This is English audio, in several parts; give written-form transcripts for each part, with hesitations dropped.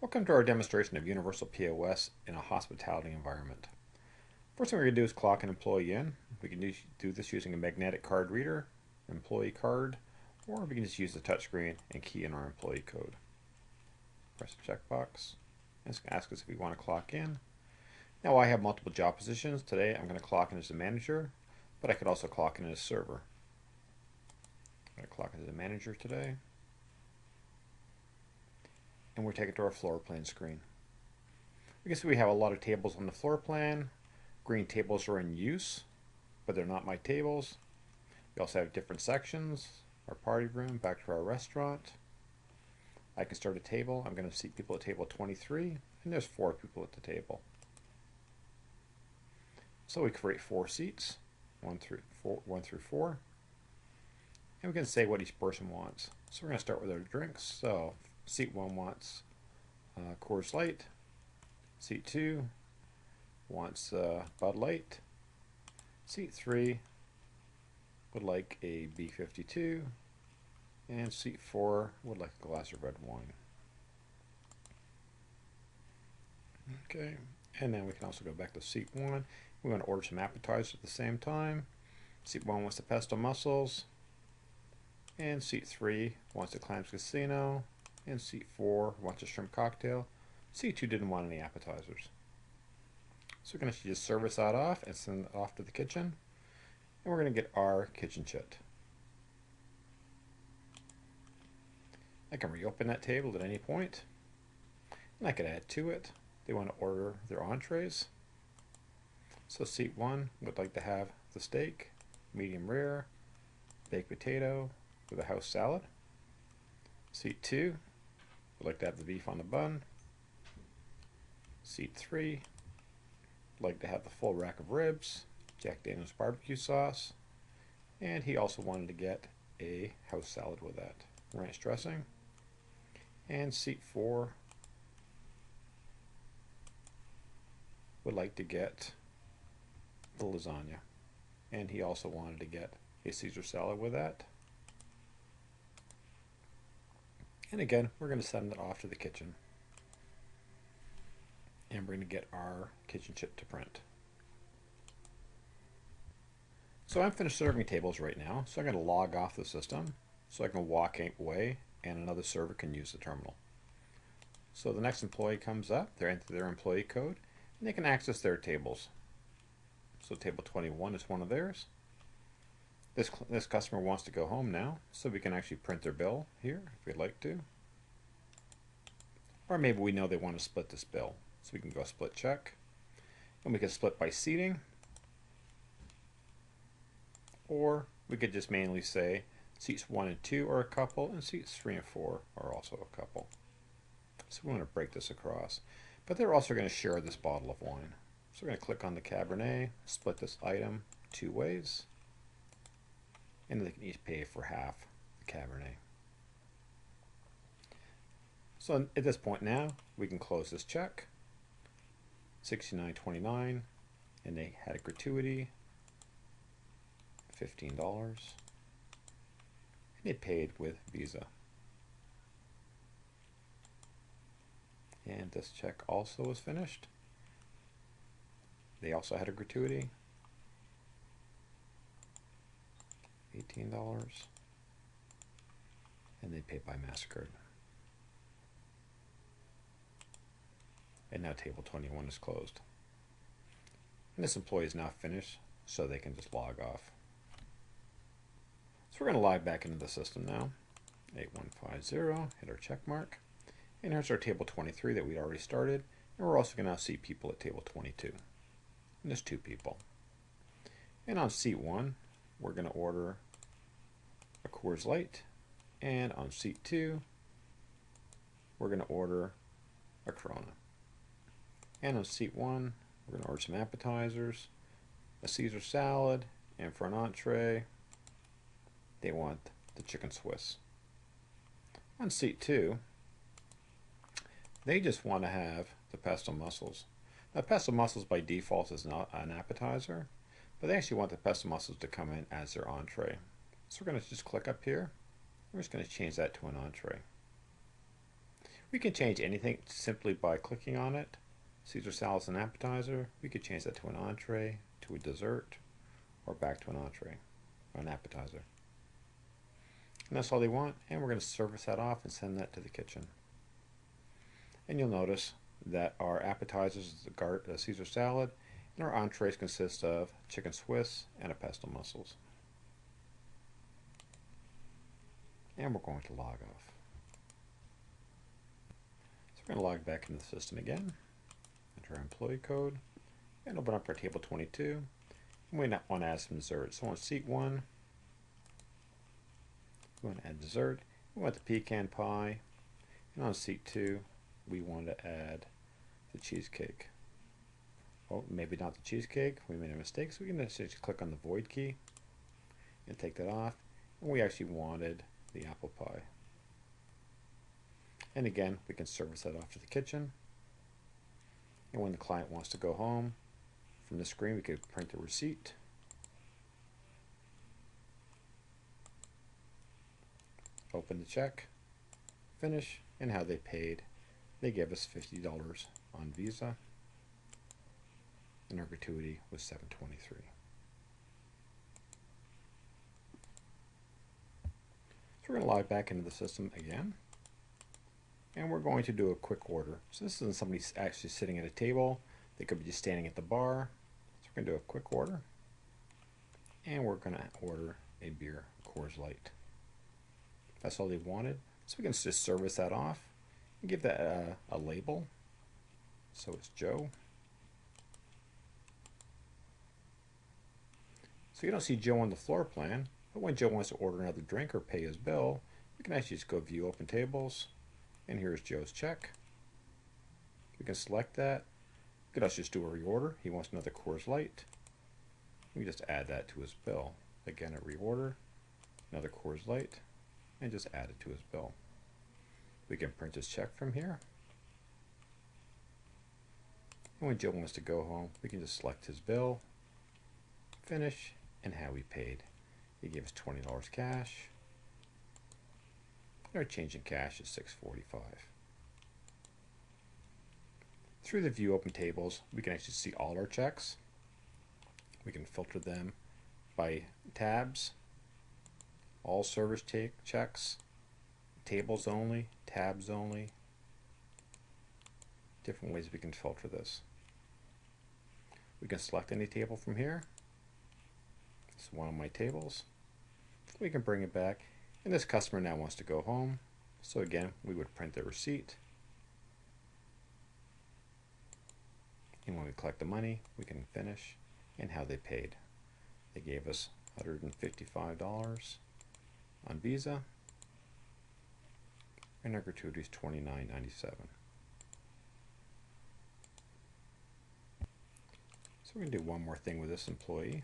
Welcome to our demonstration of Universal POS in a hospitality environment. First thing we're going to do is clock an employee in. We can do this using a magnetic card reader, employee card, or we can just use the touchscreen and key in our employee code. Press the checkbox. It's going to ask us if we want to clock in. Now I have multiple job positions. Today I'm going to clock in as a manager, but I could also clock in as a server. I'm going to clock in as a manager today. And we're taken to our floor plan screen. We can see we have a lot of tables on the floor plan. Green tables are in use, but they're not my tables. We also have different sections. Our party room, back to our restaurant. I can start a table. I'm going to seat people at table 23, and there's 4 people at the table. So we create 4 seats, 1 through 4, and we can say what each person wants. So we're going to start with our drinks. So seat 1 wants Coors Light. Seat 2 wants Bud Light. Seat 3 would like a B52. And seat 4 would like a glass of red wine. Okay, and then we can also go back to seat 1. We want to order some appetizers at the same time. Seat 1 wants the pesto mussels. And seat 3 wants the clams casino. And seat 4 wants a shrimp cocktail. Seat 2 didn't want any appetizers. So we're going to just service that off and send it off to the kitchen. And we're going to get our kitchen chit. I can reopen that table at any point. And I could add to it. They want to order their entrees. So seat 1 would like to have the steak, medium rare, baked potato with a house salad. Seat 2 would like to have the beef on the bun. Seat 3 would like to have the full rack of ribs, Jack Daniel's barbecue sauce, and he also wanted to get a house salad with that, ranch dressing. And seat 4 would like to get the lasagna, and he also wanted to get a Caesar salad with that. And again, we're going to send it off to the kitchen. And we're going to get our kitchen chit to print. So I'm finished serving tables right now. So I'm going to log off the system so I can walk away and another server can use the terminal. So the next employee comes up, they enter their employee code, and they can access their tables. So table 21 is one of theirs. This customer wants to go home now, so we can actually print their bill here if we'd like to. Or maybe we know they want to split this bill, so we can go split check. And we can split by seating. Or we could just manually say seats 1 and 2 are a couple, and seats 3 and 4 are also a couple. So we want to break this across. But they're also going to share this bottle of wine. So we're going to click on the Cabernet, split this item 2 ways, and they can each pay for half the Cabernet. So at this point now, we can close this check, $69.29, and they had a gratuity, $15, and they paid with Visa. And this check also was finished. They also had a gratuity, $18, and they paid by MasterCard. And now table 21 is closed. And this employee is now finished, so they can just log off. So we're going to log back into the system now. 8150, hit our check mark. And here's our table 23 that we already started. And we're also going to see people at table 22. And there's 2 people. And on seat 1, we're going to order a Coors Light. And on seat 2, we're going to order a Corona. And on seat 1, we're going to order some appetizers, a Caesar salad, and for an entree, they want the chicken Swiss. On seat 2, they just want to have the pesto mussels. Now, pesto mussels by default is not an appetizer, but they actually want the pesto mussels to come in as their entree. So we're going to just click up here. We're just going to change that to an entree. We can change anything simply by clicking on it. Caesar salad is an appetizer. We could change that to an entree, to a dessert, or back to an entree or an appetizer. And that's all they want, and we're going to service that off and send that to the kitchen. And you'll notice that our appetizers is the Caesar salad, and our entrees consist of chicken Swiss and a pesto mussels. And we're going to log off. So we're going to log back into the system again, enter our employee code, and open up our table 22. And we want to add some dessert. So on seat 1, we want to add dessert. We want the pecan pie. And on seat 2, we want to add the cheesecake. Oh, maybe not the cheesecake. We made a mistake. So we can just click on the void key and take that off. And we actually wanted the apple pie. And again, we can service that off to the kitchen. And when the client wants to go home, from the screen we could print the receipt. Open the check, finish, and how they paid. They gave us $50 on Visa, and our gratuity was $7.23. So we're going to log back into the system again, and we're going to do a quick order. So this isn't somebody actually sitting at a table. They could be just standing at the bar. So we're going to do a quick order, and we're going to order a beer, Coors Light. That's all they wanted. So we can just service that off and give that a label. So it's Joe. So you don't see Joe on the floor plan, but when Joe wants to order another drink or pay his bill, we can actually just go view open tables, and here's Joe's check. We can select that. We could also just do a reorder. He wants another Coors Light. We just add that to his bill. Again, a reorder, another Coors Light, and just add it to his bill. We can print his check from here. And when Joe wants to go home, we can just select his bill, finish, and how he paid. He gave us $20 cash. Our change in cash is $6.45. Through the view open tables, we can actually see all our checks. We can filter them by tabs, all service checks, tables only, tabs only. Different ways we can filter this. We can select any table from here. This is one of my tables. We can bring it back, and this customer now wants to go home. So again, we would print the receipt. And when we collect the money, we can finish and how they paid. They gave us $155 on Visa, and our gratuity is $29.97. So we're going to do one more thing with this employee.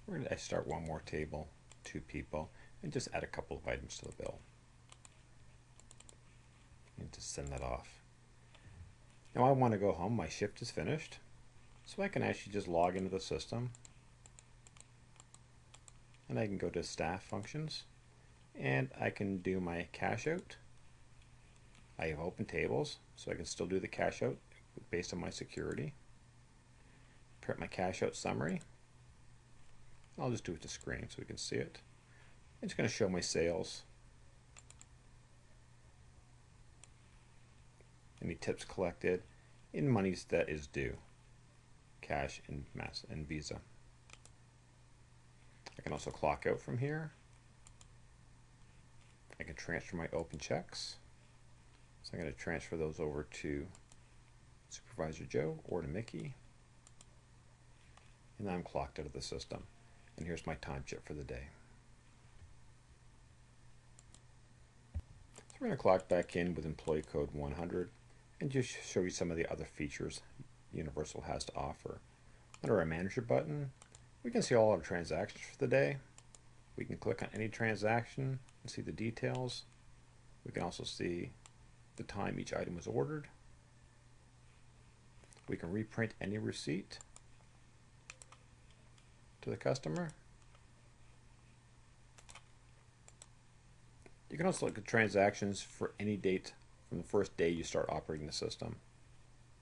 We're going to start one more table, 2 people, and just add a couple of items to the bill. And just send that off. Now I want to go home. My shift is finished. So I can actually just log into the system. And I can go to staff functions. And I can do my cash out. I have open tables, so I can still do the cash out based on my security. Print my cash out summary. I'll just do it to screen so we can see it. It's going to show my sales. Any tips collected, in monies that is due, cash and Visa. I can also clock out from here. I can transfer my open checks. So I'm going to transfer those over to Supervisor Joe or to Mickey. And I'm clocked out of the system. And here's my time chip for the day. So we're going to clock back in with employee code 100 and just show you some of the other features Universal has to offer. Under our manager button, we can see all our transactions for the day. We can click on any transaction and see the details. We can also see the time each item was ordered. We can reprint any receipt to the customer. You can also look at transactions for any date from from the first day you start operating the system.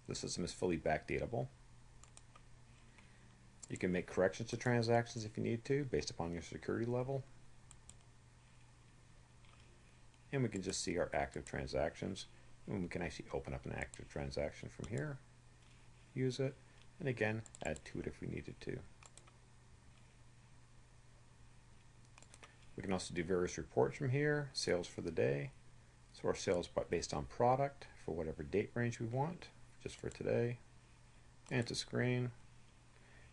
The system is fully backdatable. You can make corrections to transactions if you need to, based upon your security level. And we can just see our active transactions. And we can actually open up an active transaction from here, use it, and again, add to it if we needed to. We can also do various reports from here, sales for the day. So our sales based on product for whatever date range we want, just for today. And to screen.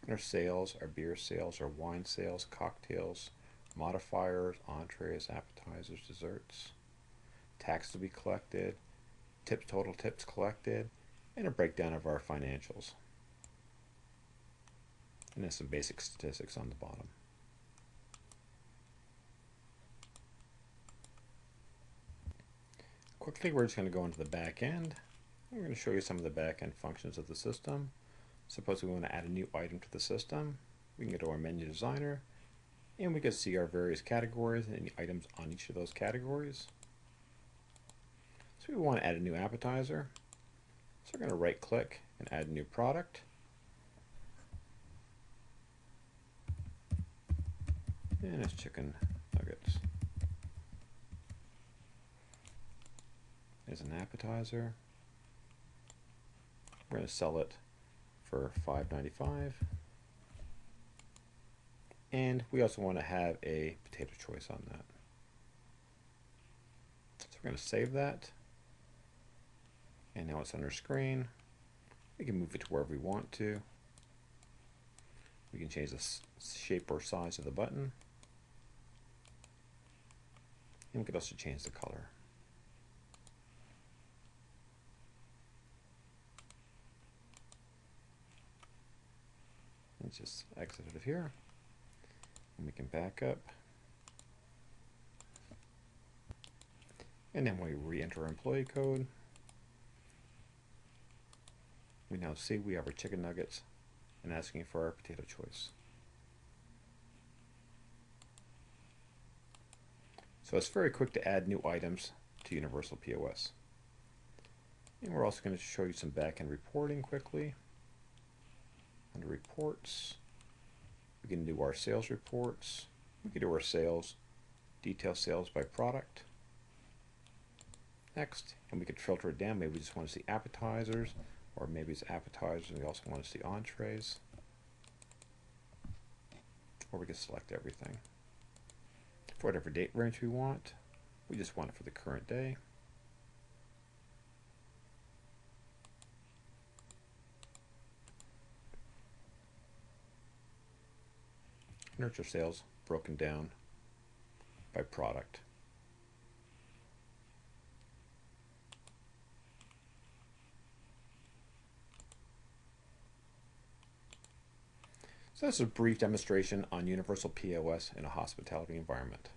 And our sales, our beer sales, our wine sales, cocktails, modifiers, entrees, appetizers, desserts, tax to be collected, total tips collected, and a breakdown of our financials. And then some basic statistics on the bottom. Quickly, we're just going to go into the back end. We're going to show you some of the back end functions of the system. Suppose we want to add a new item to the system. We can go to our menu designer, and we can see our various categories and the items on each of those categories. So we want to add a new appetizer. So we're going to right click and add a new product. And it's chicken nuggets. As an appetizer. We're going to sell it for $5.95. And we also want to have a potato choice on that. So we're going to save that. And now it's on our screen. We can move it to wherever we want to. We can change the shape or size of the button. And we can also change the color. Let's just exit it here. And we can back up. And then we re-enter our employee code. We now see we have our chicken nuggets and asking for our potato choice. So it's very quick to add new items to UniversalPOS. And we're also going to show you some back-end reporting quickly. Under reports, we can do our sales reports. We can do our sales, detail sales by product. Next, and we could filter it down. Maybe we just want to see appetizers, or maybe it's appetizers and we also want to see entrees. Or we can select everything. For whatever date range we want. We just want it for the current day. Nurture sales broken down by product. So that's a brief demonstration on UniversalPOS in a hospitality environment.